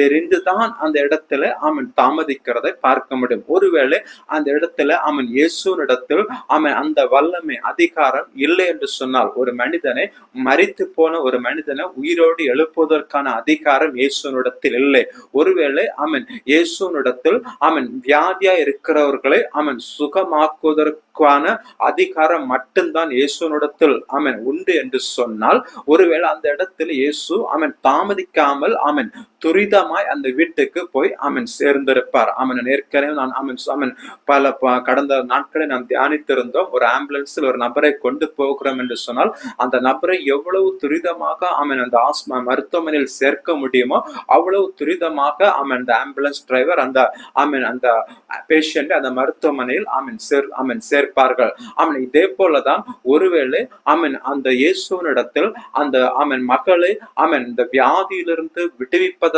தெரிந்துதான் அந்த இடத்துல தாமதிக்கிறதை பார்க்க முடியும். ஒருவேளை அந்த இடத்துல இயேசுவினிடத்தில் அந்த வல்லமை அதிகாரம் இல்லை என்று சொன்னால், ஒரு மனிதனை மரித்து போன ஒரு மனிதனை உயிரோடு எழுப்புவதற்கான அதிகாரம் இயேசுவினிடத்தில் இல்லை. ஒருவேளை இயேசுவினிடத்தில் வியாதியா இருக்கிறவர்களை சுகமாக்குவதற்கான அதிகாரம் மட்டும்தான் இயேசுவினிடத்தில் உண்டு என்று சொன்னால், ஒருவேளை அந்த இடத்தில் இயேசு தாமதிக்காமல் துரிதமாய் அந்த வீட்டுக்கு போய் சேர்ந்திருப்பார். ஏற்கனவே நான் பல கடந்த நாட்களை நாம் தியானித்திருந்தோம். ஒரு ஆம்புலன்ஸில் ஒரு நபரை கொண்டு போகிறோம் என்று சொன்னால், அந்த நபரை எவ்வளவு துரிதமாக அந்த மருத்துவமனையில் சேர்க்க முடியுமோ அவ்வளவு துரிதமாக அந்த ஆம்புலன்ஸ் டிரைவர் அந்த அந்த பேஷண்ட் அந்த மருத்துவமனையில் சேர்ப்பார்கள். இதே போலதான் ஒருவேளை அந்த இயேசுவினிடத்தில் அந்த மகளை இந்த வியாதியிலிருந்து விடுவிப்பதற்கான